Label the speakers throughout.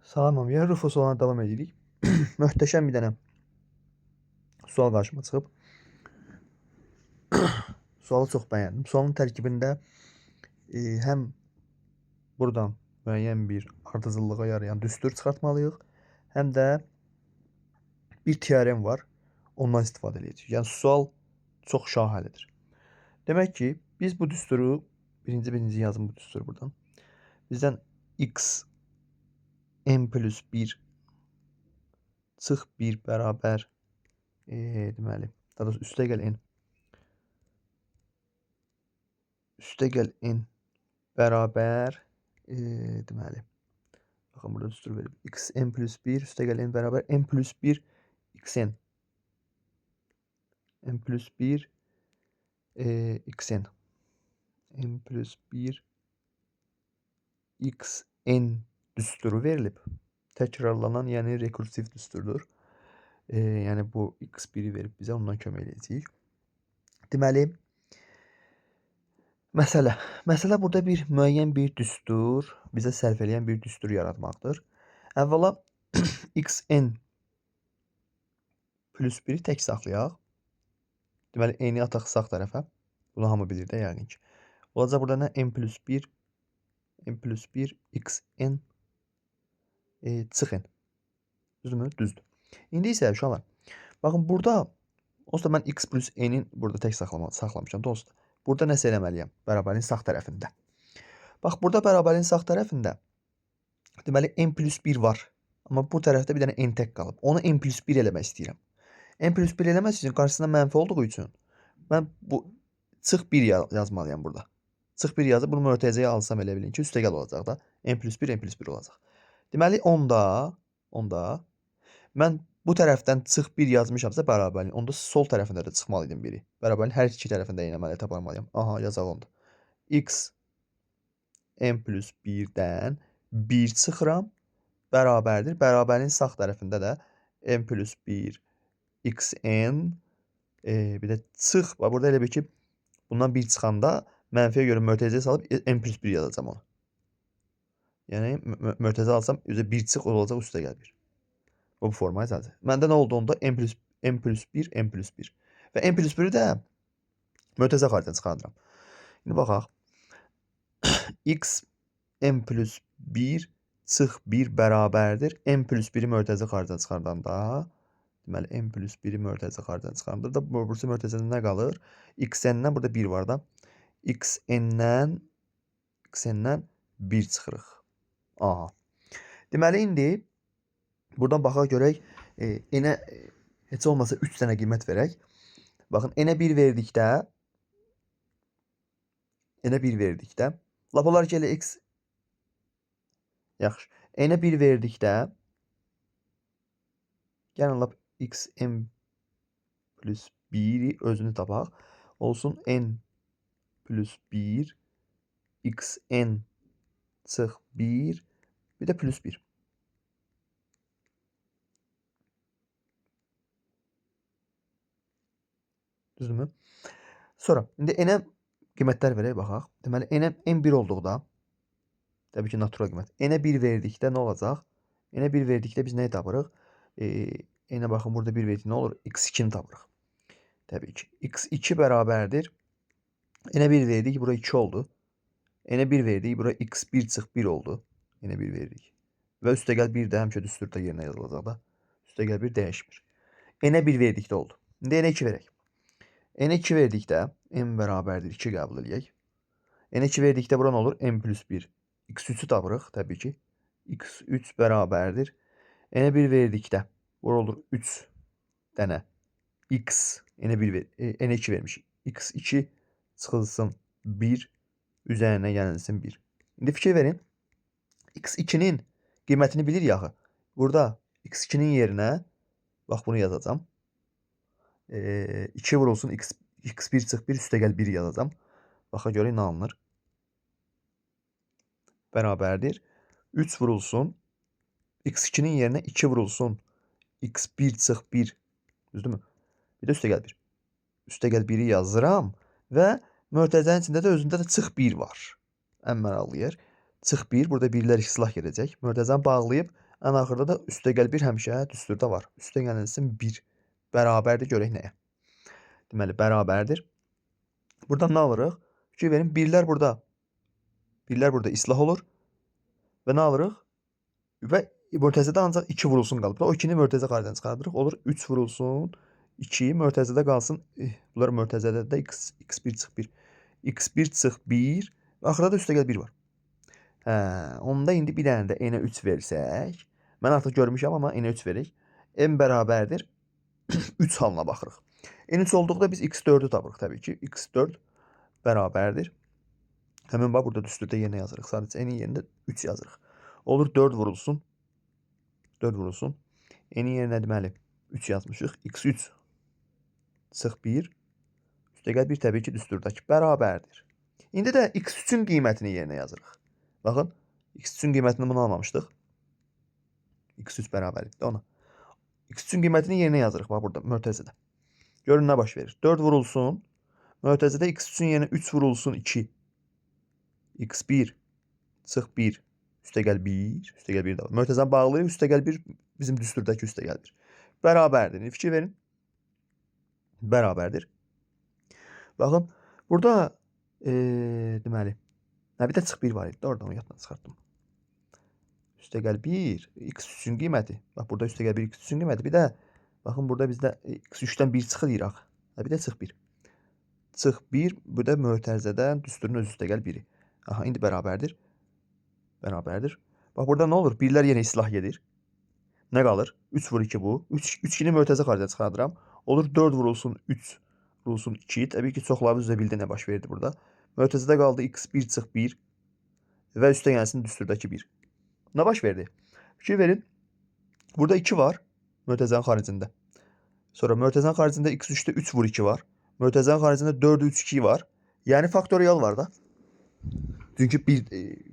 Speaker 1: Salam, ya Rufus olana davam edirik. Möhtəşəm bir dənə sual qarşıma çıxıb. Sualı çox bəyəndim. Sualın tərkibində həm buradan müəyyən bir ardıcıllığa yarayan düstur çıxartmalıyıq, həm də bir teorem var, ondan istifadə edəcəyik. Yəni sual çox şahəlidir. Demək ki, biz bu düsturu birinci yazım bu düsturu buradan. Bizdən x n plus 1 çıx 1 bərabər deməli, daha doğrusu üstəgəl n bərabər deməli, baxın burada düstur verib. X n plus 1 üstəgəl n bərabər n plus 1 xn. N plus 1 xn. N plus 1 xn düsturu verilib. Təkrarlanan, yəni rekursiv düsturdur. Yəni bu x1-i verib bizə, ondan kömək edəcəyik. Deməli, Məsələ burada bir müəyyən bir düstur, bizə sərf eləyən bir düstur yaratmaqdır. Əvvəla xn plus 1-i tək saxlayaq. Deməli, n-i ataq sağ tərəfə. Bunu hamı bilir də yəqin ki. Olacaq burada nə? n plus 1 xn çıx n. Düzdürmü? Düzdür. İndi isə uşaqlar, baxın burada, onsuz da mən x plus n-in burada tək saxlamışam dostlar. Burada nəsə eləməliyəm? Bərabərin sağ tərəfində. Bax, burada bərabərin sağ tərəfində deməli n plus 1 var. Amma bu tərəfdə bir dənə n tək qalıb. Onu n plus 1 eləmək istəyirəm. N plus 1 eləmək üçün qarşısında mənfi olduğu üçün mən bu çıx 1 yazmalıyam burada. Çıx 1 yazıb bunu mötərizəyə alsam elə bilin ki, üstəgəl olacaq da. N plus 1 olacaq. Deməli, onda mən bu tərəfdən çıx 1 yazmışamsa bərabərin, onda sol tərəfində də çıxmalıydım biri. Bərabərin hər iki tərəfində yenə əməliyyat aparmalıyam. Aha, yazaq onda. X n plus 1-dən 1 çıxıram, bərabərdir. Bərabərin sağ tərəfində də n plus 1 xn bir də çıx. Burada elə bir ki, bundan 1 çıxanda mənfiyə görə mötərizəyə salıb n plus 1 yazacam onu. Yəni, mötərizə alsam, 1 çıx olacaq üstə gəl 1. Bu formaya yazılır. Məndə nə oldu onda? n plus 1. Və n plus 1-i də mötərizə xaricdən çıxardıram. İndi baxaq. X n plus 1 çıx 1 bərabərdir. N plus 1-i mötərizə xaricdən çıxardanda, deməli, n plus 1-i mötərizə xaricdən çıxardanda, burası mötərizədə nə qalır? Xn-dən burada 1 var da. Xn-dən 1 çıxırıq. Aha. Deməli, indi buradan baxaq görək, n-ə heç olmasa 3 dənə qiymət verək. Baxın, n-ə 1 verdikdə, lap olar ki, elə x, yaxşı, n-ə 1 verdikdə, gəlin lap xn plus 1-i özünü tapaq, olsun n plus 1, xn çıx 1, bir də plus 1. Düzdürmü? Sonra, indi n-ə qiymətlər verək, baxaq. Deməli, n 1 olduqda, təbii ki, natural qiymət. N-ə 1 verdikdə nə olacaq? N-ə 1 verdikdə biz nəyi tapırıq? N-ə baxın, burada 1 verdikdə nə olur? X2-ni tapırıq. Təbii ki, X2 bərabərdir. N-ə 1 verdik, bura 2 oldu. N-ə 1 verdik, bura X1 çıx 1 oldu. N-ə 1 verdik. Və üstəgəl 1 də həmişə düsturda yerinə yazılacaq da. Üstəgəl 1 dəyişmir. N-ə 1 verdikdə oldu. İndi N-ə 2 verək. N-ə 2 verdikdə n bərabərdir 2 qəbul edək. N-ə 2 verdikdə bura nə olur? N plus 1. X3-ü tapırıq, təbii ki. X3 bərabərdir. N-ə 1 verdikdə bura olur 3 dənə X. N-ə 2 vermiş. X2 çıxılsın 1. Üzərinə gələnsin 1. İndi fikir verin. X2-nin qiymətini bilir yaxı. Burada X2-nin yerinə, bax bunu yazacam. 2 vurulsun x1 çıx 1 üstəgəl 1 yazacam. Baxa görə nə alınır? Bərabərdir. 3 vurulsun x2-nin yerinə 2 vurulsun x1 çıx 1. Düzdürmü? Bir də üstəgəl 1. Üstəgəl 1-i yazıram və mötərizənin içində də özündə də çıx 1 var. Ən maraqlı yer. Çıx 1, burada birlər islah gedəcək. Mötərizəni bağlayıb Ən axırda da üstəgəl 1 həmişə düsturda var. Üstəgəlin 1 bərabərdir. Görək nəyə? Deməli, bərabərdir. Buradan nə alırıq? Fikir verin, birlər burada islah olur və nə alırıq? Və mötərizədə ancaq 2 vurulsun qalıb. O 2-ni mötərizə xaricdən çıxardırıq. Olur 3 vurulsun 2, mötərizədə qalsın. Bunlar mötərizədə də x1 çıx 1. x1 çıx 1 və axırda da üstəgəl 1 var. Onda indi bir dənə də n-ə 3 versək, mən artıq görmüşəm, amma n-ə 3 veririk. N bərabərdir 3 halına baxırıq. N3 olduqda biz x4'ü tapırıq təbii ki. x4 bərabərdir. Həmin bax burada düsturda yerinə yazırıq. Sadəcə n-in yerində 3 yazırıq. Olur 4 vurulsun. 4 vurulsun. N-in yerinə deməli 3 yazmışıq. x3 çıx 1 üstəgəl 1 təbii ki düsturdakı bərabərdir. İndi də x3'ün qiymətini yerinə yazırıq. Baxın, x3'ün qiymətini bunu almamışdıq. x3 bərabərlikdə ona. x3'ün qiymətini yerinə yazırıq. Bax burada mötərizədə. Görün nə baş verir. 4 vurulsun. Mötərizədə x3'ün yerinə 3 vurulsun 2. x1 çıx 1 üstəgəl 1. Üstəgəl 1 də var. Mötərizəni bağlayırıq. Üstəgəl 1 bizim düsturdakı üstəgəl 1. Bərabərdir. Fikir verin. Bərabərdir. Baxın, burada deməli, bir də çıx 1 var idi. Oradan onu yaddan çıxartdım. Üstəgəl 1 x3'ün qiyməti. Bax burada üstəgəl 1 x3'ün qiyməti. Bir də baxın burada bizdə x3'dən 1 çıxırıq. Bir də çıx 1. Çıx 1 bu da mötərizədən düsturun öz üstəgəl 1-i. Aha, indi bərabərdir. Bərabərdir. Bax burada nə olur? Birlər yenə islah gedir. Nə qalır? 3 vur 2 bu. 3-2-ni mötərizə xaricə çıxardıram. Olur 4 vurulsun 3 vurulsun 2. Təbii ki, çoxlarınız da bildi nə baş verdi burada. Mötərizədə qaldı x1 çıx 1 və üstəgəlsin düsturdakı 1. Nə baş verdi? Fikir verin. Burada 2 var mötərizənin xaricində. Sonra mötərizənin xaricində x3'də 3 vur 2 var. Mötərizənin xaricində 4 3 2 var. Yəni faktorial var da. Çünki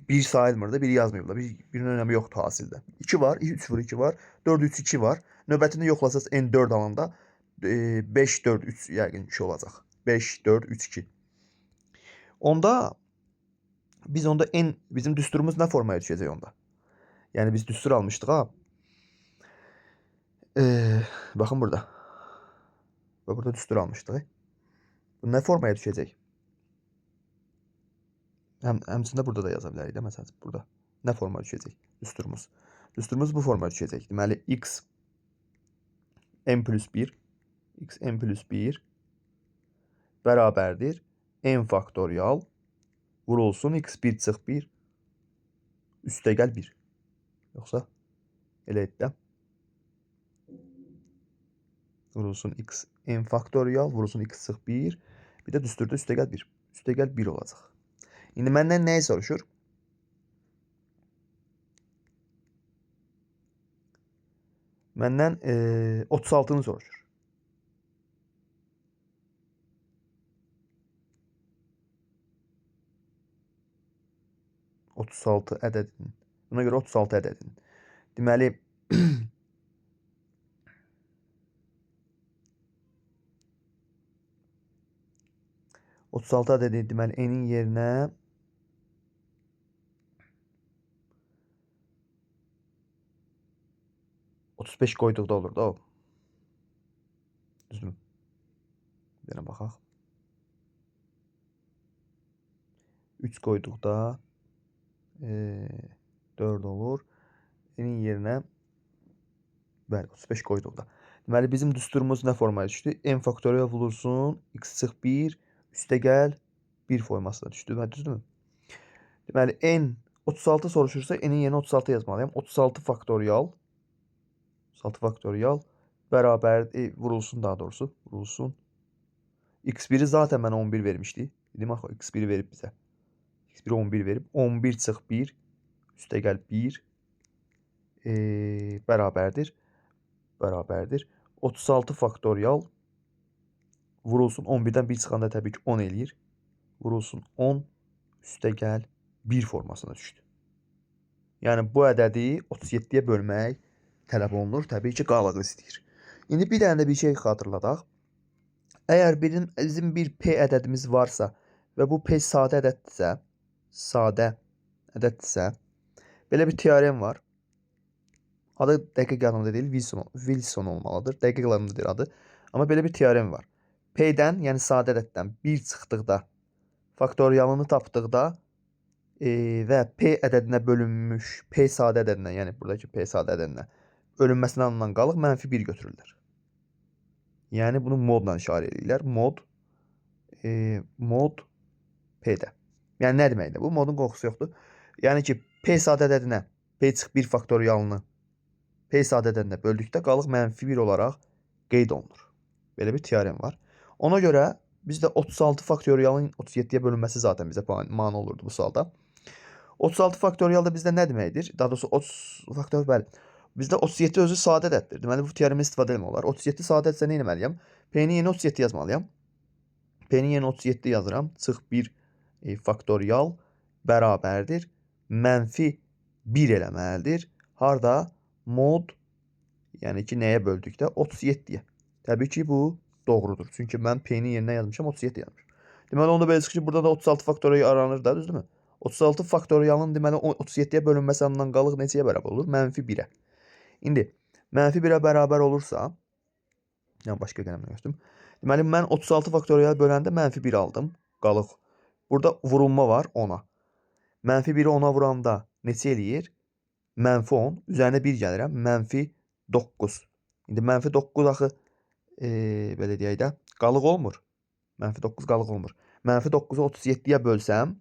Speaker 1: 1 sayılmır da, 1 yazmıyorlar. Birinin önəmi yoxdur hasildə. 2 var, 3 vur 2 var, 4 3 2 var. Növbətində yoxlasaz n4 alanda 5 4 3 yəqin 2 olacaq. 5 4 3 2. Onda biz onda bizim düsturumuz nə formaya düşəcək onda? Yəni biz düstur almışdıq ha. Baxın burada. Və burada düstur almışdıq. Bu nə formaya düşəcək? Həmçində burada da yaza bilərik də, məsələn, burada. Nə formaya düşəcək düsturumuz? Düsturumuz bu formaya düşəcək. Deməli, x n plus 1 x n plus 1 bərabərdir n faktorial vurulsun x1 çıx 1 üstəgəl 1. Yoxsa elə et də. Vurulsun x n faktorial vurulsun x çıx 1. Bir də düsturda üstəgəl 1. Üstəgəl 1 olacaq. İndi məndən nəyi soruşur? Məndən 36'nı soruşur. (36 ədədinin. Buna görə 36 ədədinin. Deməli, (36 ədədi deməli n-in yerinə 35 qoyduqda olur da o. Düzdür mü? Bir dənə baxaq. 3 qoyduqda 4 olur. N-in yerinə bəli 35 qoyduqda. Deməli bizim düsturumuz nə formaya düşdü? N faktorial vurulsun x çıx 1 üstəgəl 1 formasına düşdü. Düzdürmü? Deməli n 36 soruşursa n-in yerinə 36 yazmalıyam. 36 faktorial bərabər vurulsun daha doğrusu. Vurulsun. x1'i zaten mən 11 vermişdi. Dedim axı x1'i verib bizə. x1'i 11 verib. 11 çıx 1 üstəgəl 1 bərabərdir. 36 faktorial vurulsun 11'dən 1 çıxanda təbii ki 10 eləyir. Vurulsun 10 üstəgəl 1 formasına düşdü. Yəni bu ədədi 37'yə bölmək tələb olunur. Təbii ki qalıq istəyir. İndi bir dənə də bir şey xatırladaq. Əgər bizim bir p ədədimiz varsa və bu p sadə ədəddirsə, belə bir teorem var. Adı dəqiq yadımda deyil, Wilson olmalıdır. Dəqiq yadımdadır adı. Amma belə bir teorem var. P-dən, yəni sadə ədəddən 1 çıxdıqda, faktorialını tapdıqda və P ədədinə bölünmüş P sadə ədədinə, yəni buradakı P sadə ədədinə bölünməsindən alınan qalıq -1 götürürlər. Yəni bunu modla işarə edirlər. Mod P-də. Yəni nə deməkdir? Bu modun qorxusu yoxdur. Yəni ki, P sadə ədədinə P-1 faktorialını P sadə ədədinə böldükdə qalıq -1 olaraq qeyd olunur. Belə bir teorem var. Ona görə bizdə 36 faktorialın 37-yə bölünməsi zaten bizə mane olurdu bu sualda. 36 faktorial da bizdə nə deməkdir? Daha doğrusu 30 faktorial, bəli. Bizdə 37 özü sadə ədəddir. Deməli, bu teoremdən istifadə etmək olar. 37 sadə ədədsə nə etməliyəm? P-nin yerinə 37 yazmalıyam. P-nin yerinə 37 yazıram. Çıx 1 faktorial bərabərdir. -1 eləməlidir. Harda? Mod, yəni ki, nəyə böldükdə? 37-yə. Təbii ki, bu doğrudur. Çünki mən P-nin yerinə yazmışam, 37 yazmışam. Deməli, onda belə çıxır ki, burada da 36 faktorial aranır da, düzdürmü? 36 faktorialın deməli 37-yə bölünməsi alınan qalıq neçəyə bərabər olur? -1-ə. İndi -1-ə bərabər olursa, yəni başqa qələmlə götürdüm. Deməli, mən 36 faktorial böləndə -1 aldım. Qalıq. Burada vurulma var 10-a. -1-i 10-a vuranda neçə eləyir? -10. Üzərinə 1 gəlirəm. -9. İndi -9 axı belə deyək də, qalıq olmur. -9 qalıq olmur. -9-u 37-yə bölsəm,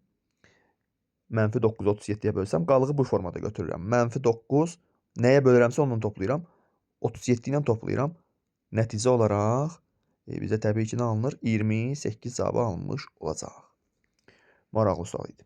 Speaker 1: -9-u 37-yə bölsəm, qalığı bu formada götürürəm. -9 nəyə bölürəmsə onunla toplayıram. 37 ilə toplayıram. Nəticə olaraq bizə təbii ki, nə alınır? 28 cavabı alınmış olacaq. Maraqlı sual idi.